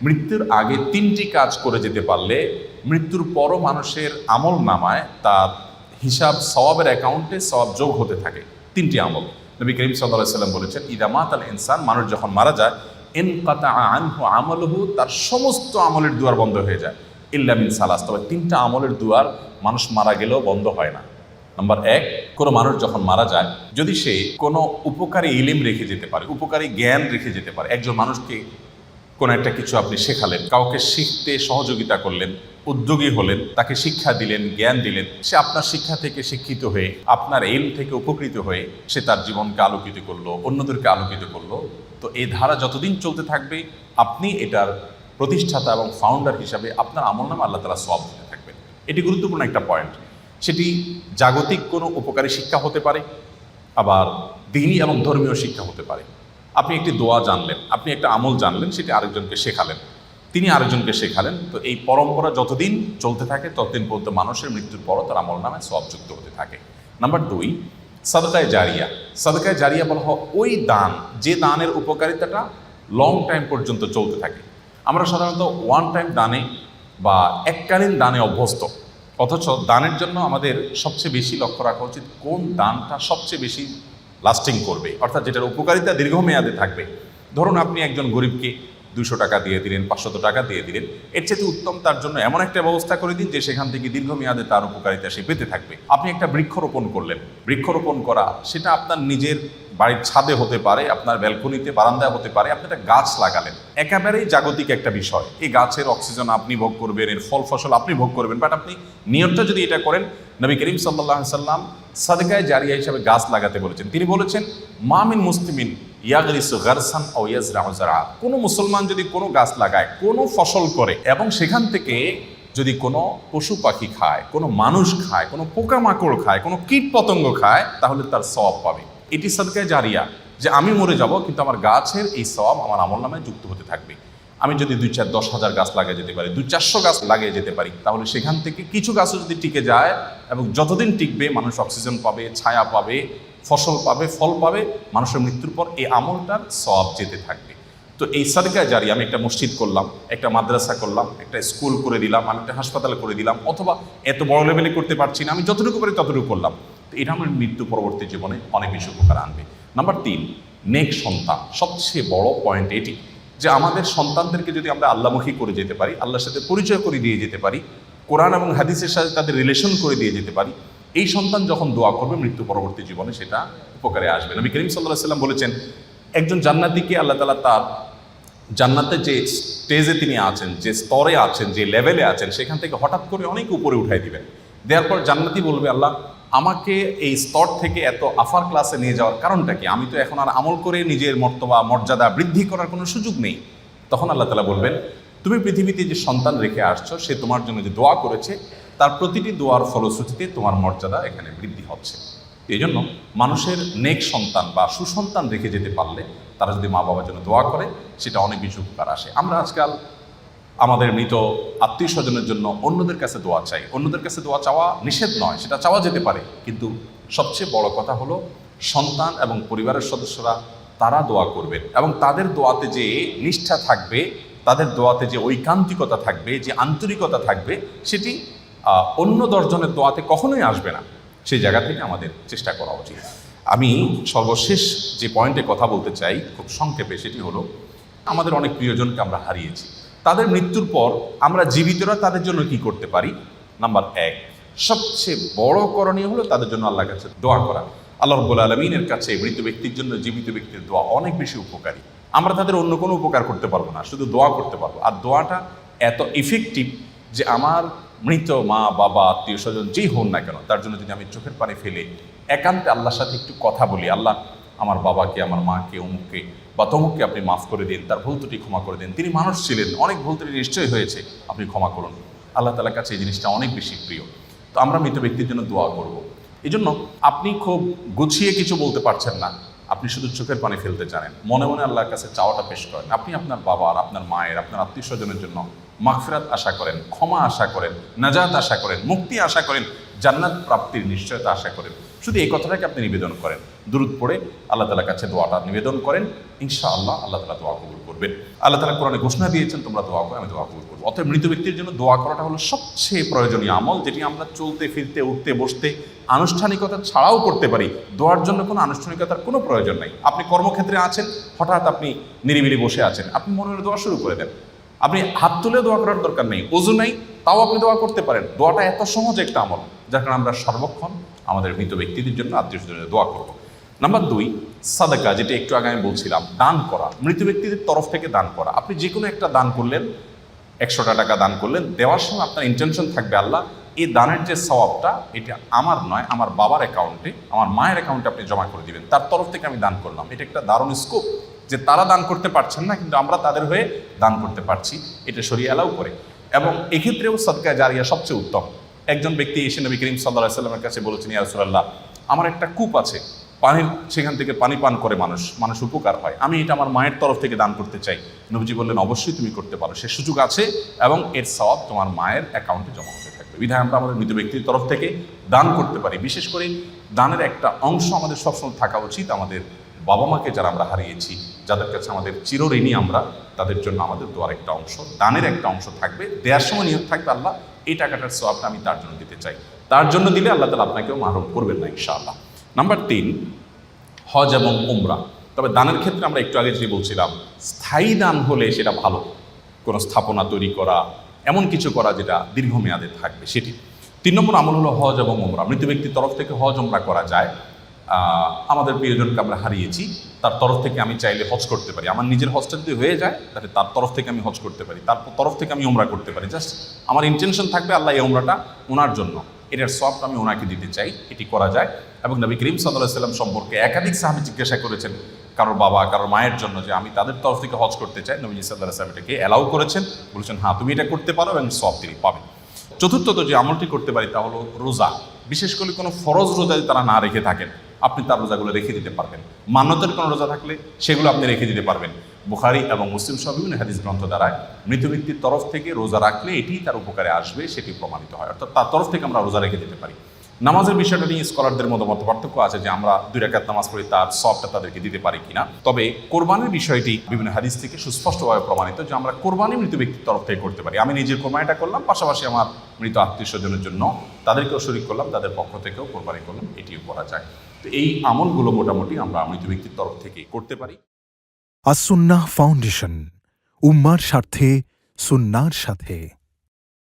মৃত্যুর আগে 3টি কাজ করে যেতে পারলে মৃত্যুর পরও মানুষের আমল নামায় তার হিসাব সওয়াবের অ্যাকাউন্টে সওয়াব যোগ হতে থাকে। 3টি আমল নবী করিম সাল্লাল্লাহু আলাইহি ওয়াসাল্লাম বলেছেন, ইদা মাতাল ইনসান, মানুষ যখন মারা যায়, ইনকাতা আনহু আমালুহু, তার সমস্ত আমলের দুয়ার বন্ধ হয়ে যায়, ইল্লা মিন সালাস, তবে 3টা আমলের দুয়ার মানুষ মারা গেলেও বন্ধ হয় না। নাম্বার 1, কোনো মানুষ যখন মারা যায়, যদি সে কোনো উপকারী ইলিম রেখে যেতে পারে, উপকারী জ্ঞান রেখে যেতে পারে। একজন মানুষকে কোনো একটা কিছু আপনি শেখালেন, কাউকে শিখতে সহযোগিতা করলেন, উদ্যোগী হলেন, তাকে শিক্ষা দিলেন, জ্ঞান দিলেন, সে আপনার শিক্ষা থেকে শিক্ষিত হয়ে, আপনার ইলম থেকে উপকৃত হয়ে সে তার জীবনকে আলোকিত করলো, অন্যদেরকে আলোকিত করলো। তো এই ধারা যতদিন চলতে থাকবে, আপনি এটার প্রতিষ্ঠাতা এবং ফাউন্ডার হিসাবে আপনার আমলনামা আল্লাহ তাআলা সওয়াব দিতে থাকবেন। এটি গুরুত্বপূর্ণ একটা পয়েন্ট। সেটি জাগতিক কোনো উপকারী শিক্ষা হতে পারে, আবার দ্বীনি এবং ধর্মীয় শিক্ষা হতে পারে। আপনি একটি দোয়া জানলেন, আপনি একটা আমল জানলেন, সেটি আরেকজনকে শেখালেন, তিনি আরেকজনকে শেখালেন। তো এই পরম্পরা যতদিন চলতে থাকে ততদিন পর্যন্ত মানুষের মৃত্যুর পরও তার আমল নামে সওয়াব যুক্ত হতে থাকে। নাম্বার 2, সাদকায়ে জারিয়া। সাদকায়ে জারিয়া বলা হয় ওই দান, যে দানের উপকারিতাটা লং টাইম পর্যন্ত চলতে থাকে। আমরা সাধারণত ওয়ান টাইম দানে বা এককালীন দানে অভ্যস্ত, অথচ দানের জন্য আমাদের সবচেয়ে বেশি লক্ষ্য রাখা উচিত কোন দানটা সবচেয়ে বেশি লাস্টিং করবে, অর্থাৎ যেটার উপকারিতা দীর্ঘমেয়াদে থাকবে। ধরুন আপনি একজন গরিবকে 200 টাকা দিয়ে দিলেন, 500 টাকা দিয়ে দিলেন, এর চেয়ে উত্তম তার জন্য এমন একটা ব্যবস্থা করে দিন যে সেখান থেকে দীর্ঘমেয়াদে তার উপকারিতা সে পেতে থাকবে। আপনি একটা বৃক্ষরোপণ করলেন, বৃক্ষরোপণ করা সেটা আপনার নিজের বাড়ির ছাদে হতে পারে, আপনার ব্যালকনিতে, বারান্দায় হতে পারে। আপনি একটা গাছ লাগালেন, একেবারেই জাগতিক একটা বিষয়। এই গাছের অক্সিজেন আপনি ভোগ করবেন, এর ফল ফসল আপনি ভোগ করবেন, বাট আপনি নিয়তটা যদি এটা করেন, নবী করিম সাল্লাল্লাহু আলাইহি সাল্লাম সাদকায়ে জারিয়া হিসাবে গাছ লাগাতে বলেছেন। তিনি বলেছেন, মা মিন মুসলিমিন ইয়াগরিসু গারসান আও ইয়াজরাউ যারআ, কোনো মুসলমান যদি কোনো গাছ লাগায়, কোনো ফসল করে, এবং সেখান থেকে যদি কোনো পশু পাখি খায়, কোনো মানুষ খায়, কোনো পোকামাকড় খায়, কোনো কীট পতঙ্গ খায়, তাহলে তার সওয়াব পাবে। এটি সাদকায়ে জারিয়া, যে আমি মরে যাব কিন্তু আমার গাছের এই সওয়াব আমার আমলনামায় যুক্ত হতে থাকবে। আমি যদি 2-4-10,000 গাছ লাগিয়ে যেতে পারি, 200-400 গাছ লাগিয়ে যেতে পারি, তাহলে সেখান থেকে কিছু গাছও যদি টিকে যায়, এবং যতদিন টিকবে মানুষ অক্সিজেন পাবে, ছায়া পাবে, ফসল পাবে, ফল পাবে, মানুষের মৃত্যুর পর এই আমলটার সওয়াব যেতে থাকবে। তো এই সাদকায়ে জারিয়া, আমি একটা মসজিদ করলাম, একটা মাদ্রাসা করলাম, একটা স্কুল করে দিলাম, আমি একটা হাসপাতাল করে দিলাম, অথবা এত বড় লেভেলে করতে পারছি না, আমি যতটুকু পারি ততটুকু করলাম, তো এটা আমার মৃত্যু পরবর্তী জীবনে অনেক বেশি উপকার আনবে। নাম্বার 3, নেক সন্তান। সবচেয়ে বড় পয়েন্ট এটি যে আমাদের সন্তানদেরকে যদি আমরা আল্লাহমুখী করে যেতে পারি, আল্লাহর সাথে পরিচয় করে দিয়ে যেতে পারি, কোরআন এবং হাদিসের সাথে তাদের রিলেশন করে দিয়ে যেতে পারি, এই সন্তান যখন দোয়া করবে মৃত্যু পরবর্তী জীবনে সেটা উপকারে আসবে। নবী করিম সাল্লাল্লাহু আলাইহি ওয়াসাল্লাম বলেছেন, একজন জান্নাতীকে আল্লাহ তাআলা তার জান্নাতে যে স্টেজে তিনি আছেন, যে স্তরে আছেন, যে লেভেলে আছেন, সেখান থেকে হঠাৎ করে অনেক উপরে উঠাই দিবেন। দেওয়ার পর জান্নাতি বলবে, আল্লাহ আমাকে এই স্তর থেকে এত আফার ক্লাসে নিয়ে যাওয়ার কারণটা কি? আমি তো এখন আর আমল করে নিজের মর্তবা মর্যাদা বৃদ্ধি করার কোনো সুযোগ নেই। তখন আল্লাহ তাআলা বলবেন, তুমি পৃথিবীতে যে সন্তান রেখে আসছো, সে তোমার জন্য যে দোয়া করেছে, তার প্রতিটি দোয়ার ফলশ্রুতিতে তোমার মর্যাদা এখানে বৃদ্ধি হচ্ছে। এই জন্য মানুষের নেক সন্তান বা সুসন্তান রেখে যেতে পারলে, তারা যদি মা বাবার জন্য দোয়া করে, সেটা অনেক বেশি উপকার আসে। আমরা আজকাল আমাদের মৃত আত্মীয় স্বজনের জন্য অন্যদের কাছে দোয়া চাই। অন্যদের কাছে দোয়া চাওয়া নিষেধ নয়, সেটা চাওয়া যেতে পারে, কিন্তু সবচেয়ে বড় কথা হলো সন্তান এবং পরিবারের সদস্যরা তারা দোয়া করবেন, এবং তাদের দোয়াতে যে নিষ্ঠা থাকবে, তাদের দোয়াতে যে ঐকান্তিকতা থাকবে, যে আন্তরিকতা থাকবে, সেটি অন্য 10 জনের দোয়াতে কখনোই আসবে না। সেই জায়গা থেকে আমাদের চেষ্টা করা উচিত। আমি সর্বশেষ যে পয়েন্টে কথা বলতে চাই খুব সংক্ষেপে, সেটি হলো আমাদের অনেক প্রিয়জনকে আমরা হারিয়েছি। তাদের মৃত্যুর পর আমরা জীবিতরা তাদের জন্য কি করতে পারি? নাম্বার 1, সবচেয়ে বড় করণীয় হলো তাদের জন্য আল্লাহর কাছে দোয়া করা। আল্লাহ রাব্বুল আলামিনের কাছে মৃত ব্যক্তির জন্য জীবিত ব্যক্তির দোয়া অনেক বেশি উপকারী। আমরা তাদের অন্য কোনো উপকার করতে পারবো না, শুধু দোয়া করতে পারবো। আর দোয়াটা এত ইফেক্টিভ যে আমার মৃত মা বাবা আত্মীয় স্বজন যেই হন না কেন, তার জন্য যদি আমি চোখের পানি ফেলে একান্তে আল্লাহর সাথে একটু কথা বলি, আল্লাহ আমার বাবাকে, আমার মাকে, অমুককে বা তমুককে আপনি মাফ করে দিন, তার ভুল ত্রুটি ক্ষমা করে দিন, তিনি মানুষ ছিলেন, অনেক ভুল ত্রুটি নিশ্চয়ই হয়েছে, আপনি ক্ষমা করুন। আল্লাহ তাআলার কাছে এই জিনিসটা অনেক বেশি প্রিয়। তো আমরা মৃত ব্যক্তির জন্য দোয়া করব। এই জন্য আপনি খুব গুছিয়ে কিছু বলতে পারছেন না, আপনি শুধু চোখের পানি ফেলতে জানেন, মনে মনে আল্লাহর কাছে চাওয়াটা পেশ করেন। আপনি আপনার বাবার, আপনার মায়ের, আপনার আত্মীয় স্বজনের জন্য মাগফিরাত আশা করেন, ক্ষমা আশা করেন, নাজাত আশা করেন, মুক্তি আশা করেন, জান্নাত প্রাপ্তির নিশ্চয়তা আশা করেন। শুধু এই কথাটাকে আপনি নিবেদন করেন, দুরূদ পড়ে আল্লাহ তাআলার কাছে দোয়াটা নিবেদন করেন, ইনশাআল্লাহ আল্লাহ তাআলা দোয়া কবুল করবেন। আল্লাহ তাআলা কোরআনে ঘোষণা দিয়েছেন, তোমরা দোয়া করো, আমি দোয়া কবুল করবো। অতএব মৃত ব্যক্তির জন্য দোয়া করাটা হলো সবচেয়ে প্রয়োজনীয় আমল, যেটি আমরা চলতে ফিরতে উঠতে বসতে আনুষ্ঠানিকতা ছাড়াও করতে পারি। দোয়ার জন্য কোনো আনুষ্ঠানিকতার কোনো প্রয়োজন নাই। আপনি কর্মক্ষেত্রে আছেন, হঠাৎ আপনি নিরিবিলি বসে আছেন, আপনি মনের দোয়া শুরু করে দেন। আপনি হাত তুলে দোয়া করার দরকার নেই, ওযু নাই, তাও আপনি দোয়া করতে পারেন। দোয়াটা এত সহজ একটা আমল, যার কারণে আমরা সর্বক্ষণ আমাদের মৃত ব্যক্তিদের জন্য, আত্মীয় স্বজনের দোয়া করব। নাম্বার 2, সাদাকা, যেটা একটু আগে আমি বলছিলাম, দান করা, মৃত ব্যক্তিদের তরফ থেকে দান করা। আপনি যে কোনো একটা দান করলেন, 100টা টাকা দান করলেন, দেওয়ার সময় আপনার ইন্টেনশন থাকবে আল্লাহ এই দানের যে সওয়াবটা, এটা আমার নয়, আমার বাবার অ্যাকাউন্টে, আমার মায়ের অ্যাকাউন্টে আপনি জমা করে দিবেন, তার তরফ থেকে আমি দান করলাম। এটা একটা দারুণ স্কোপ, যে তারা দান করতে পারছেন না কিন্তু আমরা তাদের হয়ে দান করতে পারছি, এটা শরীয়ত অ্যালাউ করে। এবং এক্ষেত্রেও সাদকা জারিয়া সবচেয়ে উত্তম। একজন ব্যক্তি এসে নবী করিম সাল্লাল্লাহু আলাইহি ওয়াসাল্লামের কাছে বলেছেন, ইয়া রাসূলুল্লাহ, আমার একটা কূপ আছে, পানির, সেখান থেকে পানি পান করে মানুষ উপকার হয়, আমি এটা আমার মায়ের তরফ থেকে দান করতে চাই। নবীজি বললেন, অবশ্যই তুমি করতে পারো, সে সুযোগ আছে এবং এর সওয়াব তোমার মায়ের অ্যাকাউন্টে জমা হতে থাকবে। বিধায় আমরা আমাদের মৃত ব্যক্তির তরফ থেকে দান করতে পারি। বিশেষ করে দানের একটা অংশ আমাদের সবসময় থাকা উচিত আমাদের বাবা মাকে, যারা আমরা হারিয়েছি, যাদের কাছে আমাদের চিরঋণী আমরা, তাদের জন্য আমাদের দোয়ার একটা অংশ, দানের একটা অংশ থাকবে। দেওয়ার সময় নিয়ত থাকবে, আল্লাহ এই টাকাটার সওয়াবটা আমি তার জন্য দিতে চাই। তার জন্য দিলে আল্লাহ তাআলা আপনাকেও মাহরুম করবেন না ইনশাআল্লাহ। নাম্বার 3, হজ এবং উমরা। তবে দানের ক্ষেত্রে আমরা একটু আগে যে বলছিলাম, স্থায়ী দান হলে সেটা ভালো, কোনো স্থাপনা তৈরি করা, এমন কিছু করা যেটা দীর্ঘমেয়াদে থাকবে, সেটি। 3 নম্বর আমল হলো হজ এবং উমরা। মৃত ব্যক্তির তরফ থেকে হজ উমরা করা যায়। আমাদের প্রিয়জনকে আমরা হারিয়েছি, তার তরফ থেকে আমি চাইলে হজ করতে পারি। আমার নিজের হজটা যদি হয়ে যায়, তাহলে তার তরফ থেকে আমি হজ করতে পারি, তার তরফ থেকে আমি উমরা করতে পারি। জাস্ট আমার ইন্টেনশন থাকবে আল্লাহ এই উমরাটা ওনার জন্য, এটার সওয়াবটা আমি ওনাকে দিতে চাই, এটি করা যায়। এবং নবী করিম সাল্লাল্লাহু আলাইহি ওয়াসাল্লাম সম্পর্কে একাধিক সাহাবী জিজ্ঞাসা করেছেন কারোর বাবা, কারোর মায়ের জন্য, যে আমি তাদের তরফ থেকে হজ করতে চাই। নবী সাল্লাল্লাহু আলাইহি ওয়াসাল্লাম এটাকে অ্যালাউ করেছেন, বলেছেন হ্যাঁ তুমি এটা করতে পারো এবং সওয়াব তিনি পাবেন। চতুর্থত যে আমলটি করতে পারি তা হলো রোজা। বিশেষ করে কোনো ফরজ রোজা যদি তারা না রেখে থাকেন, আপনি তার রোজাগুলো রেখে দিতে পারবেন। মান্যতের কোনো রোজা থাকলে সেগুলো আপনি রেখে দিতে পারবেন। বুখারী এবং মুসলিম সহ বিভিন্ন হাদিস গ্রন্থ দ্বারা মৃত ব্যক্তির তরফ থেকে রোজা রাখলে এটি তার উপকারে আসবে, সেটি প্রমাণিত হয়। অর্থাৎ তার তরফ থেকে আমরা রোজা রেখে দিতে পারি। নামাজের বিষয়টা নিয়ে স্কলারদের মধ্যে পার্থক্য আছে, যে আমরা 2 রাকাত নামাজ পড়ি, তার সওয়াবটা তাদেরকে দিতে পারি কিনা। তবে কোরবানির বিষয়টি বিভিন্ন হাদিস থেকে সুস্পষ্টভাবে প্রমাণিত, যে আমরা কোরবানি মৃত ব্যক্তির তরফ থেকে করতে পারি। আমি নিজের কোরবানিটা করলাম, পাশাপাশি আমার মৃত আত্মীয় স্বজনের জন্য তাদেরকেও শরীক করলাম, তাদের পক্ষ থেকেও কোরবানি করলাম, এটিও করা যায়। তো এই আমলগুলো মোটামুটি আমরা মৃত ব্যক্তির তরফ থেকে করতে পারি। আস-সুন্নাহ ফাউন্ডেশন, উম্মার স্বার্থে সুন্নাহর সাথে।